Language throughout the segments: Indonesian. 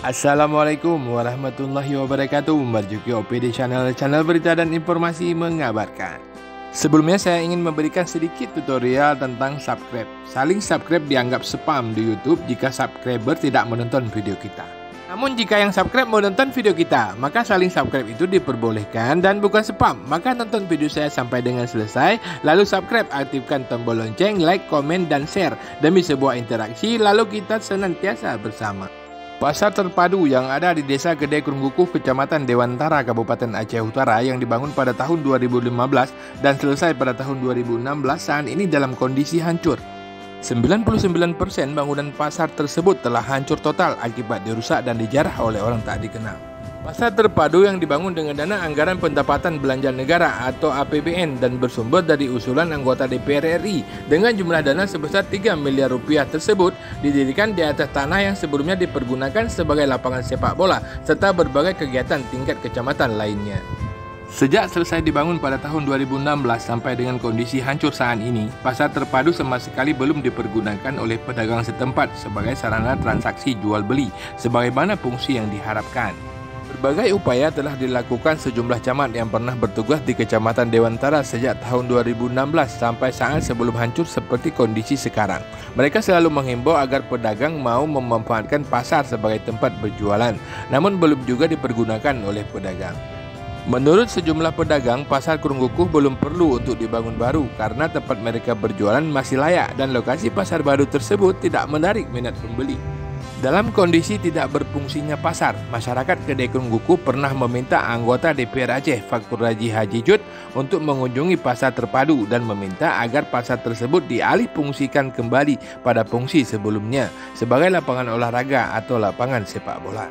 Assalamualaikum warahmatullahi wabarakatuh. Marjuki OPD channel berita dan informasi mengabarkan. Sebelumnya saya ingin memberikan sedikit tutorial tentang subscribe. Saling subscribe dianggap spam di YouTube jika subscriber tidak menonton video kita. Namun jika yang subscribe menonton video kita, maka saling subscribe itu diperbolehkan dan bukan spam. Maka tonton video saya sampai dengan selesai, lalu subscribe, aktifkan tombol lonceng, like, komen, dan share demi sebuah interaksi, lalu kita senantiasa bersama. Pasar terpadu yang ada di Desa Gede Krungkukuh, Kecamatan Dewantara, Kabupaten Aceh Utara yang dibangun pada tahun 2015 dan selesai pada tahun 2016 saat ini dalam kondisi hancur. 99% bangunan pasar tersebut telah hancur total akibat dirusak dan dijarah oleh orang tak dikenal. Pasar terpadu yang dibangun dengan dana anggaran pendapatan belanja negara atau APBN dan bersumber dari usulan anggota DPR RI dengan jumlah dana sebesar 3 miliar rupiah tersebut didirikan di atas tanah yang sebelumnya dipergunakan sebagai lapangan sepak bola serta berbagai kegiatan tingkat kecamatan lainnya. Sejak selesai dibangun pada tahun 2016 sampai dengan kondisi hancur saat ini, pasar terpadu sama sekali belum dipergunakan oleh pedagang setempat sebagai sarana transaksi jual beli sebagaimana fungsi yang diharapkan. Berbagai upaya telah dilakukan sejumlah camat yang pernah bertugas di Kecamatan Dewantara sejak tahun 2016 sampai saat sebelum hancur seperti kondisi sekarang. Mereka selalu menghimbau agar pedagang mau memanfaatkan pasar sebagai tempat berjualan, namun belum juga dipergunakan oleh pedagang. Menurut sejumlah pedagang, pasar Krungkukuh belum perlu untuk dibangun baru karena tempat mereka berjualan masih layak dan lokasi pasar baru tersebut tidak menarik minat pembeli. Dalam kondisi tidak berfungsinya pasar, masyarakat Gede Krungkukuh pernah meminta anggota DPR Aceh Fakhur Raji Haji Jud untuk mengunjungi pasar terpadu dan meminta agar pasar tersebut dialih fungsikan kembali pada fungsi sebelumnya sebagai lapangan olahraga atau lapangan sepak bola.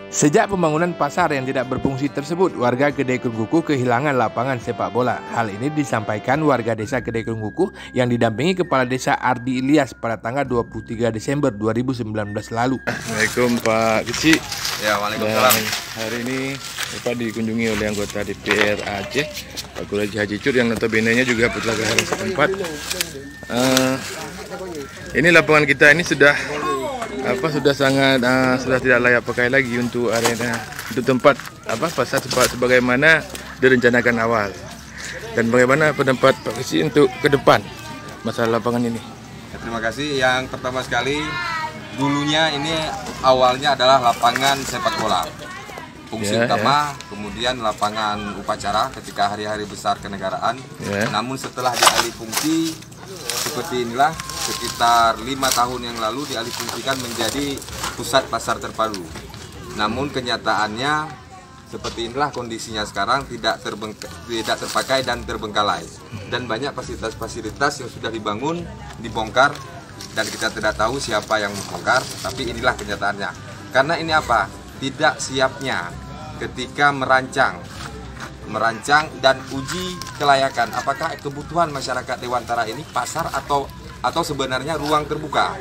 Sejak pembangunan pasar yang tidak berfungsi tersebut, warga Gede Krungkukuh kehilangan lapangan sepak bola. Hal ini disampaikan warga desa Gede Krungkukuh yang didampingi Kepala Desa Ardi Ilyas pada tanggal 23 Desember 2019 lalu. Assalamualaikum Pak Keci. Ya, waalaikumsalam. Hari ini Bapak dikunjungi oleh anggota DPR Aceh, Pak Raji Haji Jud yang notabene-nya juga putra daerah setempat. Ini lapangan kita ini sudah sudah tidak layak pakai lagi untuk arena, untuk tempat pasar sebagaimana direncanakan awal. Dan bagaimana pendapat Pak Keci untuk ke depan masalah lapangan ini? Ya, terima kasih. Yang pertama sekali, dulunya ini awalnya adalah lapangan sepak bola. Fungsi utama, kemudian lapangan upacara ketika hari-hari besar kenegaraan. Namun setelah dialih fungsi seperti inilah, sekitar 5 tahun yang lalu dialihfungsikan menjadi pusat pasar terpadu. Namun kenyataannya seperti inilah kondisinya sekarang, tidak terpakai dan terbengkalai. Dan banyak fasilitas-fasilitas yang sudah dibangun, dibongkar, dan kita tidak tahu siapa yang membongkar, tapi inilah kenyataannya. Karena ini apa? Tidak siapnya ketika merancang dan uji kelayakan apakah kebutuhan masyarakat Dewantara ini pasar atau sebenarnya ruang terbuka.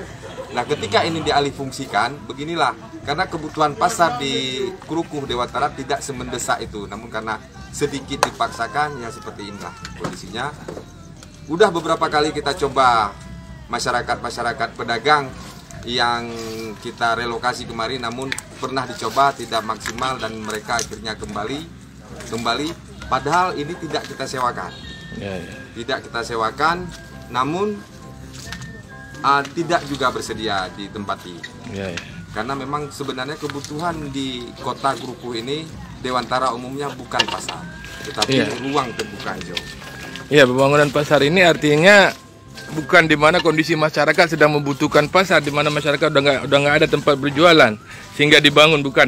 Nah, ketika ini dialihfungsikan, beginilah, karena kebutuhan pasar di Krungkukuh Dewantara tidak semendesak itu, namun karena sedikit dipaksakan, ya seperti inilah kondisinya. Udah beberapa kali kita coba masyarakat pedagang yang kita relokasi kemarin, namun pernah dicoba tidak maksimal dan mereka akhirnya kembali. Padahal ini tidak kita sewakan, tidak kita sewakan, namun tidak juga bersedia ditempati. Karena memang sebenarnya kebutuhan di kota Krungkukuh ini, Dewantara umumnya bukan pasar, tetapi ruang terbuka hijau. Iya, pembangunan pasar ini artinya bukan di mana kondisi masyarakat sedang membutuhkan pasar, di mana masyarakat udah nggak ada tempat berjualan sehingga dibangun, bukan.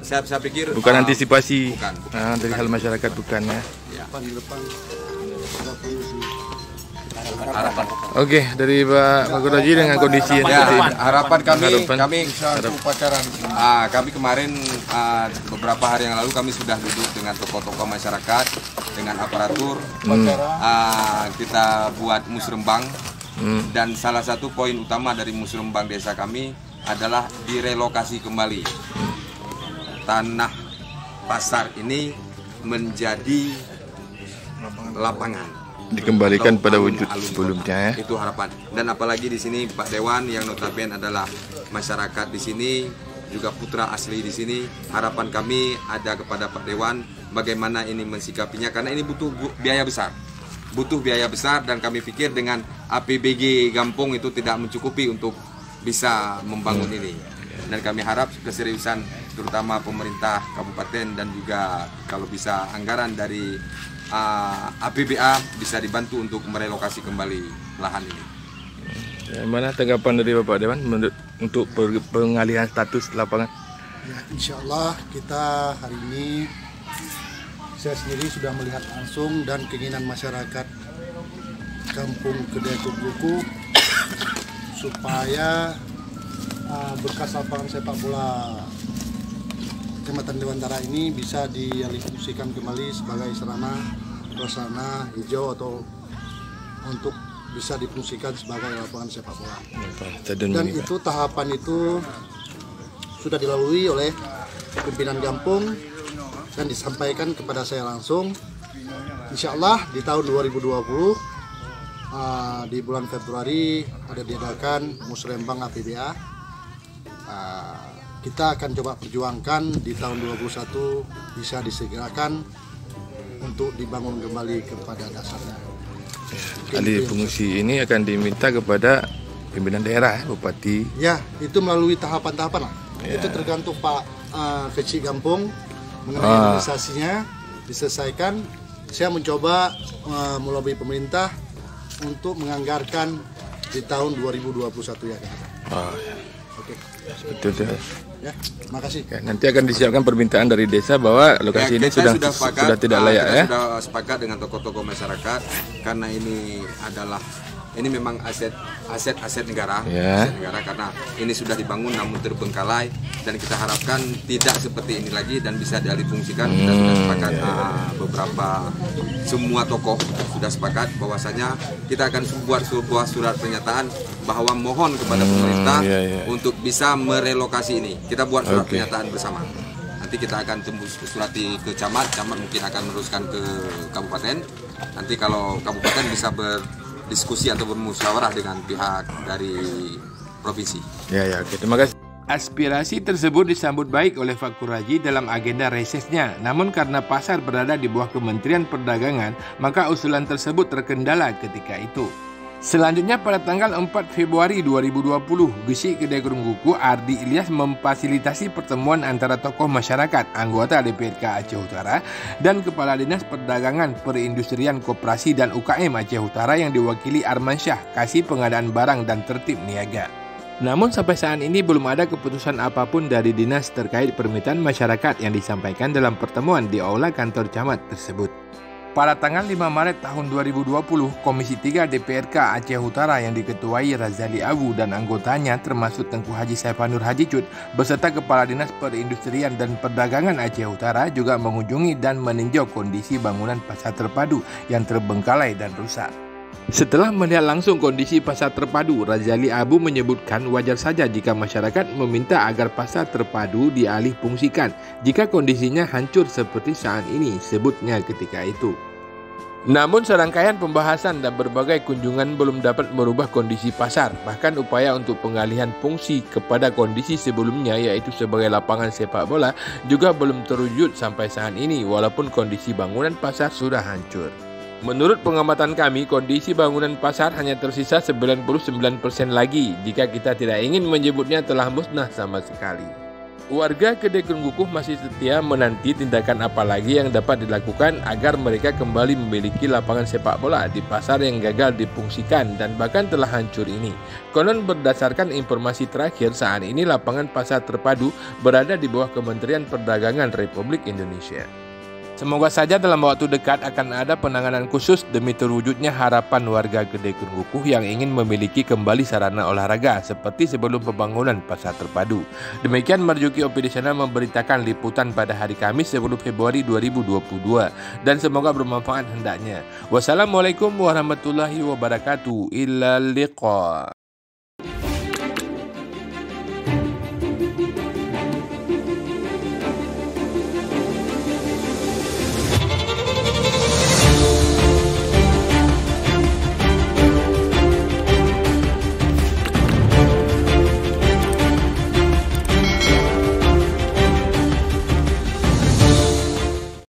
Saya pikir bukan antisipasi dari hal masyarakat, bukan ya. Harapan. Oke, dari Pak Fakhur Raji dengan kondisi yang seperti ini. Harapan kami kemarin beberapa hari yang lalu kami sudah duduk dengan tokoh-tokoh masyarakat, dengan aparatur. Kita buat musrembang dan salah satu poin utama dari musrembang desa kami adalah direlokasi kembali tanah pasar ini menjadi lapangan. dikembalikan pada wujud sebelumnya ya. Itu harapan. Dan apalagi di sini Pak Dewan yang notabene adalah masyarakat di sini, juga putra asli di sini. Harapan kami ada kepada Pak Dewan bagaimana ini mensikapinya, karena ini butuh biaya besar. Butuh biaya besar, dan kami pikir dengan APBG Gampong itu tidak mencukupi untuk bisa membangun ini. Dan kami harap keseriusan terutama pemerintah kabupaten dan juga kalau bisa anggaran dari APBA bisa dibantu untuk merelokasi kembali lahan ini. Mana tanggapan dari Bapak Dewan untuk pengalihan status lapangan? Ya, insya Allah kita hari ini saya sendiri sudah melihat langsung dan keinginan masyarakat Kampung Kedai Kuku supaya bekas lapangan sepak bola Kecamatan Dewantara ini bisa dialihfungsikan kembali sebagai sarana prasarana hijau atau untuk bisa difungsikan sebagai lapangan sepak bola. Dan itu tahapan itu sudah dilalui oleh pimpinan Gampong dan disampaikan kepada saya langsung. Insya Allah di tahun 2020 di bulan Februari ada diadakan musrembang APBA. Kita akan coba perjuangkan di tahun 2021 bisa disegerakan untuk dibangun kembali kepada dasarnya. Alih fungsi ini akan diminta kepada pimpinan daerah, Bupati. Ya, itu melalui tahapan-tahapan lah. Ya. Itu tergantung Pak Kecik Gampong mengenai administrasinya diselesaikan. Saya mencoba melobi pemerintah untuk menganggarkan di tahun 2021 ya. Oke. Betul. Ya, terima kasih. Nanti akan disiapkan permintaan dari desa bahwa lokasi ini sudah tidak layak ya. Sudah sepakat dengan tokoh-tokoh masyarakat karena ini memang aset negara, aset negara karena ini sudah dibangun namun terbengkalai, dan kita harapkan tidak seperti ini lagi dan bisa dialihfungsikan. Kita sudah sepakat semua tokoh sudah sepakat bahwasanya kita akan buat sebuah surat pernyataan bahwa mohon kepada pemerintah untuk bisa merelokasi ini. Kita buat surat pernyataan bersama. Nanti kita akan tembus surati ke camat mungkin akan meneruskan ke kabupaten. Nanti kalau kabupaten bisa berdiskusi atau bermusyawarah dengan pihak dari provinsi. Oke, terima kasih. Aspirasi tersebut disambut baik oleh Fakur Raji dalam agenda resesnya. Namun karena pasar berada di bawah Kementerian Perdagangan, maka usulan tersebut terkendala ketika itu. Selanjutnya pada tanggal 4 Februari 2020, Gesik Kedai Kuku Ardi Ilyas memfasilitasi pertemuan antara tokoh masyarakat, anggota DPRK Aceh Utara, dan Kepala Dinas Perdagangan, Perindustrian, Koperasi, dan UKM Aceh Utara yang diwakili Armansyah, Kasih Pengadaan Barang dan Tertib Niaga. Namun sampai saat ini belum ada keputusan apapun dari dinas terkait permintaan masyarakat yang disampaikan dalam pertemuan di aula kantor camat tersebut. Pada tanggal 5 Maret tahun 2020, Komisi 3 DPRK Aceh Utara yang diketuai Razali Abu dan anggotanya termasuk Tengku Haji Saifanur Haji Cut beserta Kepala Dinas Perindustrian dan Perdagangan Aceh Utara juga mengunjungi dan meninjau kondisi bangunan pasar terpadu yang terbengkalai dan rusak. Setelah melihat langsung kondisi pasar terpadu, Razali Abu menyebutkan wajar saja jika masyarakat meminta agar pasar terpadu dialihfungsikan jika kondisinya hancur seperti saat ini, sebutnya ketika itu. Namun serangkaian pembahasan dan berbagai kunjungan belum dapat merubah kondisi pasar, bahkan upaya untuk pengalihan fungsi kepada kondisi sebelumnya yaitu sebagai lapangan sepak bola juga belum terwujud sampai saat ini walaupun kondisi bangunan pasar sudah hancur. Menurut pengamatan kami, kondisi bangunan pasar hanya tersisa 99% lagi jika kita tidak ingin menyebutnya telah musnah sama sekali. Warga Kedai Kuku masih setia menanti tindakan apa lagi yang dapat dilakukan agar mereka kembali memiliki lapangan sepak bola di pasar yang gagal difungsikan dan bahkan telah hancur ini. Konon berdasarkan informasi terakhir saat ini lapangan pasar terpadu berada di bawah Kementerian Perdagangan Republik Indonesia. Semoga saja dalam waktu dekat akan ada penanganan khusus demi terwujudnya harapan warga Kedai Kuku yang ingin memiliki kembali sarana olahraga seperti sebelum pembangunan pasar terpadu. Demikian Marjuki OPD Channel memberitakan liputan pada hari Kamis 10 Februari 2022 dan semoga bermanfaat hendaknya. Wassalamualaikum warahmatullahi wabarakatuh. Illa liqa.